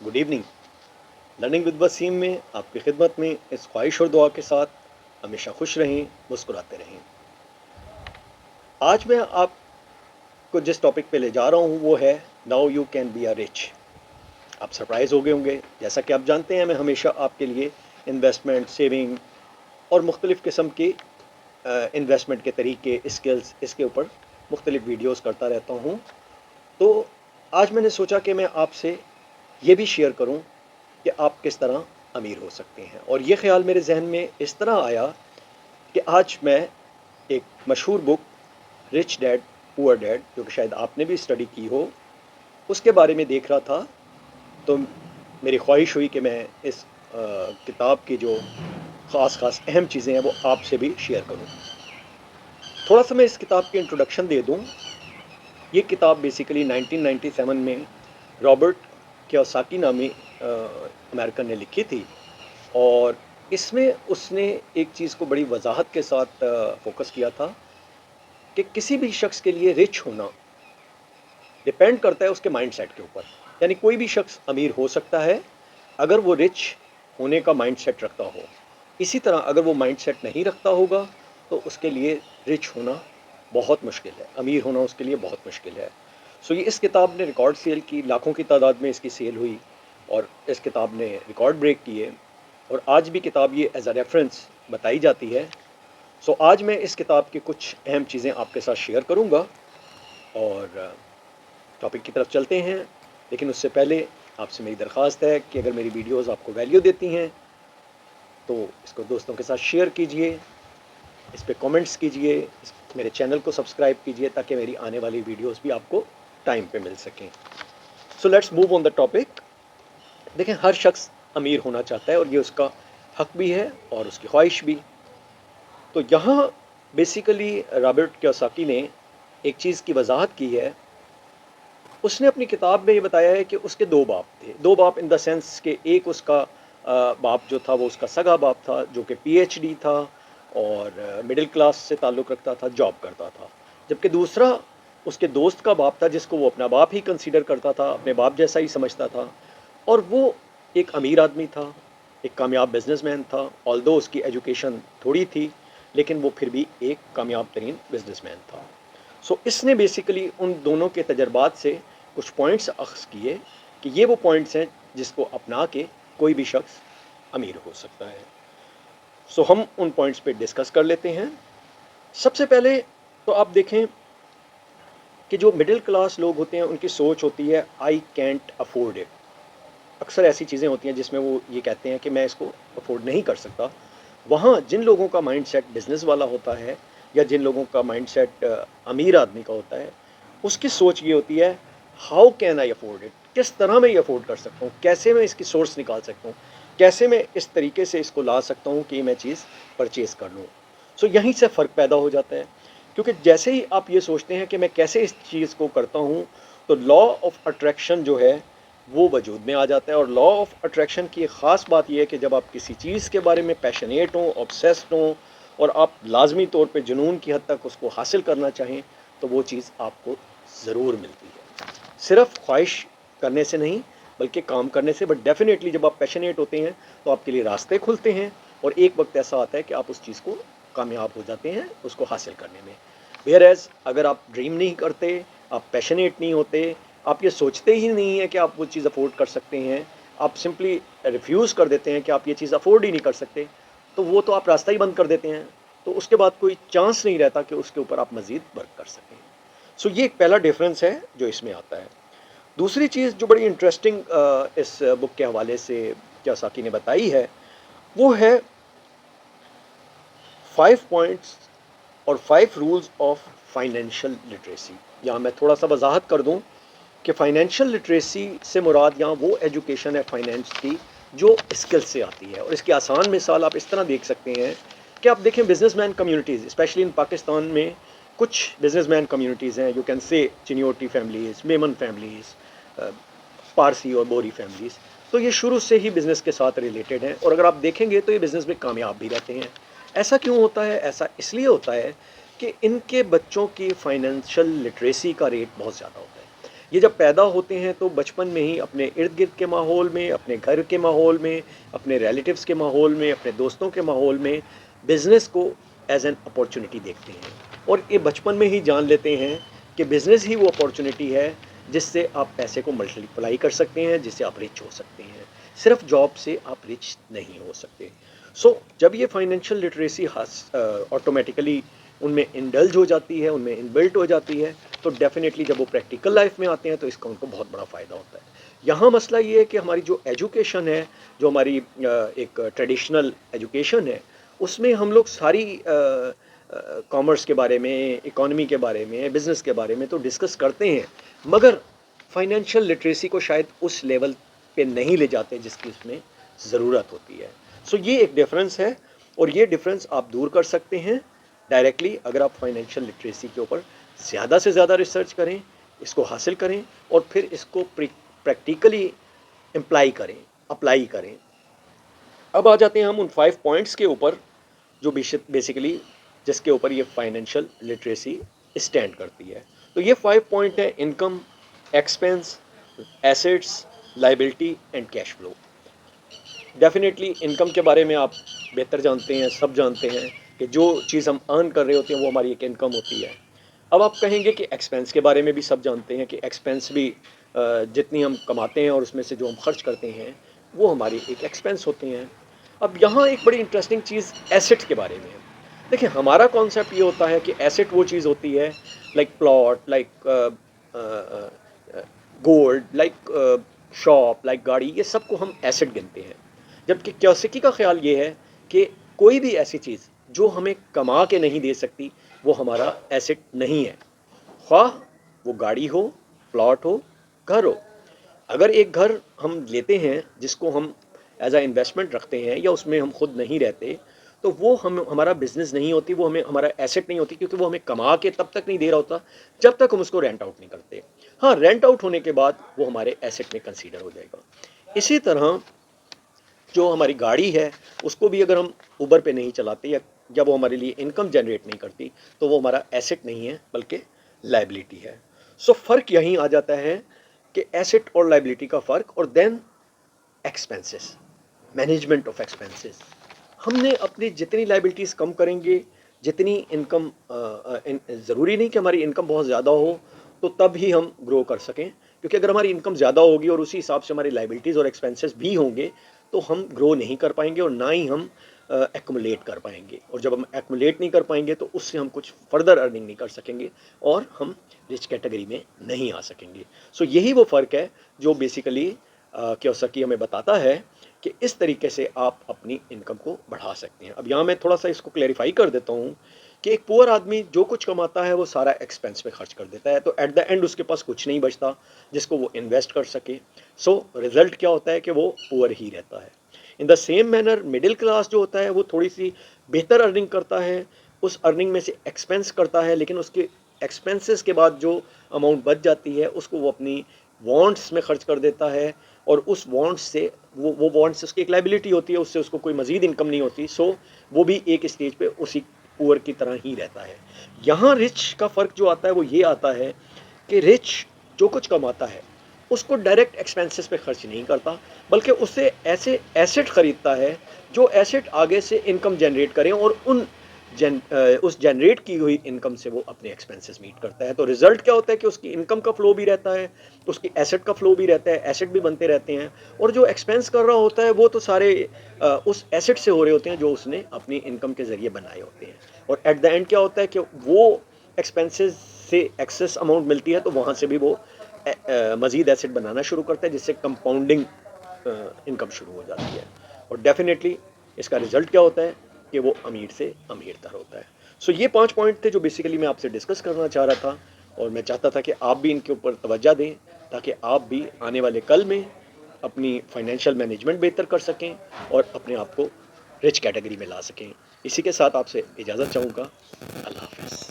Good evening. Learning with Waseem में आपकी खिदमत में इस ख्वाहिश और दुआ के साथ हमेशा खुश रहें, मुस्कुराते रहें। आज मैं आपको जिस टॉपिक पे ले जा रहा हूँ वो है now you can be a rich. आप सरप्राइज हो गए होंगे। जैसा कि आप जानते हैं, मैं हमेशा आपके लिए इन्वेस्टमेंट, सेविंग और मुख्तलिफ़ किस्म के इन्वेस्टमेंट के तरीके, स्किल्स, इसके ऊपर मुख्तलिफ वीडियोस करता रहता हूँ। तो आज मैंने सोचा कि मैं आपसे ये भी शेयर करूं कि आप किस तरह अमीर हो सकते हैं। और ये ख्याल मेरे जहन में इस तरह आया कि आज मैं एक मशहूर book rich dad poor dad, जो कि शायद आपने भी स्टडी की हो, उसके बारे में देख रहा था। तो मेरी ख्वाहिश हुई कि मैं इस किताब की जो ख़ास अहम चीज़ें हैं वो आपसे भी शेयर करूं। थोड़ा सा मैं इस किताब की इंट्रोडक्शन दे दूं। ये किताब बेसिकली 1997 में रॉबर्ट कियोसाकी नामी अमेरिकन ने लिखी थी। और इसमें उसने एक चीज़ को बड़ी वजाहत के साथ फोकस किया था कि किसी भी शख्स के लिए रिच होना डिपेंड करता है उसके माइंडसेट के ऊपर। यानी कोई भी शख्स अमीर हो सकता है अगर वो रिच होने का माइंडसेट रखता हो। इसी तरह अगर वो माइंडसेट नहीं रखता होगा तो उसके लिए रिच होना बहुत मुश्किल है, अमीर होना उसके लिए बहुत मुश्किल है। सो ये इस किताब ने रिकॉर्ड सेल की, लाखों की तादाद में इसकी सेल हुई और इस किताब ने रिकॉर्ड ब्रेक किए। और आज भी किताब ये एज अ रेफरेंस बताई जाती है। सो आज मैं इस किताब की कुछ अहम चीज़ें आपके साथ शेयर करूँगा और टॉपिक की तरफ चलते हैं। लेकिन उससे पहले आपसे मेरी दरख्वास्त है कि अगर मेरी वीडियोस आपको वैल्यू देती हैं तो इसको दोस्तों के साथ शेयर कीजिए, इस पर कमेंट्स कीजिए, मेरे चैनल को सब्सक्राइब कीजिए ताकि मेरी आने वाली वीडियोस भी आपको टाइम पे मिल सकें। So let's move on the topic. देखें, हर शख्स अमीर होना चाहता है और ये उसका हक भी है और उसकी ख्वाहिश भी। तो यहाँ बेसिकली रॉबर्ट कियोसाकी ने एक चीज़ की वजाहत की है। उसने अपनी किताब में ये बताया है कि उसके दो बाप थे। दो बाप इन द सेंस कि एक उसका बाप जो था वो उसका सगा बाप था, जो कि पीएचडी था और मिडिल क्लास से ताल्लुक़ रखता था, जॉब करता था। जबकि दूसरा उसके दोस्त का बाप था जिसको वो अपना बाप ही कंसीडर करता था, अपने बाप जैसा ही समझता था। और वो एक अमीर आदमी था, एक कामयाब बिजनेसमैन था। ऑल्दो उसकी एजुकेशन थोड़ी थी लेकिन वो फिर भी एक कामयाब तरीन बिजनेसमैन था। सो इसने बेसिकली उन दोनों के तजर्बात से कुछ पॉइंट्स अख्ज़ किए कि ये वो पॉइंट्स हैं जिसको अपना के कोई भी शख्स अमीर हो सकता है। सो हम उन पॉइंट्स पे डिस्कस कर लेते हैं। सबसे पहले तो आप देखें कि जो मिडिल क्लास लोग होते हैं उनकी सोच होती है आई कैंट अफोर्ड इट। अक्सर ऐसी चीज़ें होती हैं जिसमें वो ये कहते हैं कि मैं इसको अफोर्ड नहीं कर सकता। वहाँ जिन लोगों का माइंडसेट बिजनेस वाला होता है या जिन लोगों का माइंडसेट अमीर आदमी का होता है, उसकी सोच ये होती है how can I afford it. किस तरह मैं ये अफोर्ड कर सकता हूँ, कैसे मैं इसकी सोर्स निकाल सकता हूँ, कैसे मैं इस तरीके से इसको ला सकता हूँ कि मैं चीज़ परचेज़ कर लूँ। सो यहीं से फ़र्क पैदा हो जाता है। क्योंकि जैसे ही आप ये सोचते हैं कि मैं कैसे इस चीज़ को करता हूँ, तो लॉ ऑफ अट्रैक्शन जो है वो वजूद में आ जाता है। और लॉ ऑफ अट्रैक्शन की एक ख़ास बात यह है कि जब आप किसी चीज़ के बारे में पैशनेट हों, ऑब्सेस्ड हों और आप लाजमी तौर पे जुनून की हद तक उसको हासिल करना चाहें, तो वो चीज़ आपको ज़रूर मिलती है। सिर्फ ख्वाहिश करने से नहीं बल्कि काम करने से। बट डेफिनेटली जब आप पैशनेट होते हैं तो आपके लिए रास्ते खुलते हैं और एक वक्त ऐसा आता है कि आप उस चीज़ को कामयाब हो जाते हैं उसको हासिल करने में। वेयर एज अगर आप ड्रीम नहीं करते, आप पैशनेट नहीं होते, आप ये सोचते ही नहीं है कि आप वो चीज़ अफोर्ड कर सकते हैं, आप सिंपली रिफ्यूज़ कर देते हैं कि आप ये चीज़ अफोर्ड ही नहीं कर सकते, तो वो तो आप रास्ता ही बंद कर देते हैं। तो उसके बाद कोई चांस नहीं रहता कि उसके ऊपर आप मज़ीद वर्क कर सकें। सो ये एक पहला डिफरेंस है जो इसमें आता है। दूसरी चीज़ जो बड़ी इंटरेस्टिंग इस बुक के हवाले से कियोसाकी ने बताई है वो है 5 पॉइंट्स और 5 रूल्स ऑफ फाइनेंशियल लिटरेसी। यहाँ मैं थोड़ा सा वजाहत कर दूँ कि फाइनेंशियल लिटरेसी से मुराद यहाँ वो एजुकेशन है फाइनेंस की जो स्किल से आती है। और इसकी आसान मिसाल आप इस तरह देख सकते हैं कि आप देखें businessman communities, specially in Pakistan में कुछ बिजनेसमैन कम्युनिटीज़ हैं, you can say Chinioti families, Memon families, Parsi और बोरी फैमिलीज़। तो ये शुरू से ही बिज़नेस के साथ रिलेटेड हैं और अगर आप देखेंगे तो ये बिज़नेस में कामयाब भी रहते हैं। ऐसा क्यों होता है? ऐसा इसलिए होता है कि इनके बच्चों की फाइनेंशियल लिटरेसी का रेट बहुत ज़्यादा होता है। یہ جب پیدا ہوتے ہیں تو بچپن میں ہی اپنے ارد گرد کے ماحول میں، اپنے گھر کے ماحول میں، اپنے ریلیٹیوز کے ماحول میں، اپنے دوستوں کے ماحول میں بزنس کو ایز این اپارچونیٹی دیکھتے ہیں، اور یہ بچپن میں ہی جان لیتے ہیں کہ بزنس ہی وہ اپارچونیٹی ہے جس سے آپ پیسے کو ملٹیپلائی کر سکتے ہیں، جس سے آپ رچ ہو سکتے ہیں. صرف جاب سے آپ رچ نہیں ہو سکتے. سو جب یہ فائنینشیل لٹریسی آٹومیٹیکلی ان میں انڈلج ہو جاتی ہے، ان میں انبلٹ ہو جاتی ہے، تو ڈیفینیٹلی جب وہ پریکٹیکل لائف میں آتے ہیں تو اس کا ان کو بہت بڑا فائدہ ہوتا ہے. یہاں مسئلہ یہ ہے کہ ہماری جو ایجوکیشن ہے، جو ہماری ایک ٹریڈیشنل ایجوکیشن ہے، اس میں ہم لوگ ساری کامرس کے بارے میں، اکانومی کے بارے میں، بزنس کے بارے میں تو ڈسکس کرتے ہیں، مگر فائنینشیل لٹریسی کو شاید اس لیول پہ نہیں لے جاتے جس کی اس میں ضرورت ہوتی ہے. سو یہ ایک ڈفرینس ہے، اور یہ ڈفرینس آپ دور کر سکتے ہیں ڈائریکٹلی اگر آپ فائنینشیل لٹریسی کے اوپر زیادہ سے زیادہ ریسرچ کریں، اس کو حاصل کریں، اور پھر اس کو پریکٹیکلی اپلائی کریں. اب آ جاتے ہیں ہم ان 5 پوائنٹس کے اوپر جو بیسیکلی جس کے اوپر یہ فائنینشیل لٹریسی اسٹینڈ کرتی ہے. تو یہ 5 پوائنٹ ہے: income, expense, assets, liability and cash flow. Definitely income کے بارے میں آپ بہتر جانتے ہیں، سب جانتے ہیں کہ جو چیز ہم ارن کر رہے ہوتے ہیں وہ ہماری ایک انکم ہوتی ہے. اب آپ کہیں گے کہ ایکسپینس کے بارے میں بھی سب جانتے ہیں کہ ایکسپینس بھی جتنی ہم کماتے ہیں اور اس میں سے جو ہم خرچ کرتے ہیں وہ ہماری ایک ایکسپینس ہوتے ہیں. اب یہاں ایک بڑی انٹرسٹنگ چیز ایسٹ کے بارے میں ہے. دیکھیں ہمارا کانسیپٹ یہ ہوتا ہے کہ ایسٹ وہ چیز ہوتی ہے like plot, like gold, like shop, like گاڑی، یہ سب کو ہم ایسٹ گنتے ہیں. جبکہ کیوسکی کا خیال یہ ہے کہ کوئی بھی ایسی چیز جو ہمیں کما کے نہیں دے سکتی وہ ہمارا ایسٹ نہیں ہے، خواہ وہ گاڑی ہو، پلاٹ ہو، گھر ہو. اگر ایک گھر ہم لیتے ہیں جس کو ہم ایز اے انویسٹمنٹ رکھتے ہیں یا اس میں ہم خود نہیں رہتے، تو وہ ہمارا بزنس نہیں ہوتی، وہ ہمارا ایسٹ نہیں ہوتی، کیونکہ وہ ہمیں کما کے تب تک نہیں دے رہا ہوتا جب تک ہم اس کو رینٹ آؤٹ نہیں کرتے. ہاں، رینٹ آؤٹ ہونے کے بعد وہ ہمارے ایسٹ میں کنسیڈر ہو جائے گا. اسی طرح جو ہماری گاڑی ہے اس کو بھی اگر ہم اوبر پہ نہیں چلاتے یا جب وہ ہمارے لیے انکم جنریٹ نہیں کرتی تو وہ ہمارا ایسٹ نہیں ہے بلکہ لائبلٹی ہے. سو فرق یہیں آ جاتا ہے کہ ایسٹ اور لائبلٹی کا فرق. اور دین ایکسپینسز، مینجمنٹ آف ایکسپینسز. ہم نے اپنی جتنی لائبلٹیز کم کریں گے، جتنی انکم، ضروری نہیں کہ ہماری انکم بہت زیادہ ہو تو تب ہی ہم گرو کر سکیں، کیونکہ اگر ہماری انکم زیادہ ہوگی اور اسی حساب سے ہماری لائبلٹیز اور ایکسپینسز بھی ہوں گے تو ہم گرو نہیں کر پائیں گے اور نہ ہی ہم ایکومولیٹ کر پائیں گے. اور جب ہم ایکومولیٹ نہیں کر پائیں گے تو اس سے ہم کچھ فردر ارننگ نہیں کر سکیں گے اور ہم رچ کیٹیگری میں نہیں آ سکیں گے. سو یہی وہ فرق ہے جو بیسیکلی کیوسکی ہمیں بتاتا ہے کہ اس طریقے سے آپ اپنی انکم کو بڑھا سکتے ہیں. اب یہاں میں تھوڑا سا اس کو کلیریفائی کر دیتا ہوں کہ ایک پور آدمی جو کچھ کماتا ہے وہ سارا ایکسپینس پہ خرچ کر دیتا ہے، تو ایٹ دا اینڈ اس کے پاس کچھ نہیں بچتا جس کو وہ انویسٹ کر سکے. سو رزلٹ کیا ہوتا ہے کہ وہ پور ہی رہتا ہے. In the same manner middle class جو ہوتا ہے وہ تھوڑی سی بہتر ارننگ کرتا ہے، اس ارننگ میں سے ایکسپینس کرتا ہے، لیکن اس کے ایکسپینسز کے بعد جو اماؤنٹ بچ جاتی ہے اس کو وہ اپنی وانٹس میں خرچ کر دیتا ہے، اور اس وانٹس سے وہ وانٹس اس کی ایک لائبلٹی ہوتی ہے، اس سے اس کو کوئی مزید انکم نہیں ہوتی. سو وہ بھی ایک اسٹیج پہ اسی پور کی طرح ہی رہتا ہے. یہاں رچ کا فرق جو آتا ہے وہ یہ آتا ہے کہ رچ جو کچھ کماتا ہے اس کو ڈائریکٹ ایکسپینسز پہ خرچ نہیں کرتا بلکہ اس سے ایسے ایسٹ خریدتا ہے جو ایسٹ آگے سے انکم جنریٹ کریں، اور اس جنریٹ کی ہوئی انکم سے وہ اپنے ایکسپینسز میٹ کرتا ہے. تو رزلٹ کیا ہوتا ہے کہ اس کی انکم کا فلو بھی رہتا ہے، اس کی ایسٹ کا فلو بھی رہتا ہے، ایسٹ بھی بنتے رہتے ہیں، اور جو ایکسپینس کر رہا ہوتا ہے وہ تو سارے اس ایسٹ سے ہو رہے ہوتے ہیں جو اس نے اپنی انکم کے ذریعے بنائے ہوتے ہیں. اور ایٹ دا اینڈ کیا ہوتا ہے کہ وہ ایکسپینسز سے ایکسیس اماؤنٹ ملتی ہے تو وہاں سے بھی وہ مزید ایسٹ بنانا شروع کرتا ہے، جس سے کمپاؤنڈنگ انکم شروع ہو جاتی ہے. اور ڈیفینیٹلی اس کا رزلٹ کیا ہوتا ہے کہ وہ امیر سے امیر تر ہوتا ہے. سو یہ 5 پوائنٹ تھے جو بیسیکلی میں آپ سے ڈسکس کرنا چاہ رہا تھا، اور میں چاہتا تھا کہ آپ بھی ان کے اوپر توجہ دیں تاکہ آپ بھی آنے والے کل میں اپنی فائنینشیل مینجمنٹ بہتر کر سکیں اور اپنے آپ کو رچ کیٹیگری میں لا سکیں. اسی کے ساتھ آپ سے اجازت چاہوں گا. اللہ حافظ.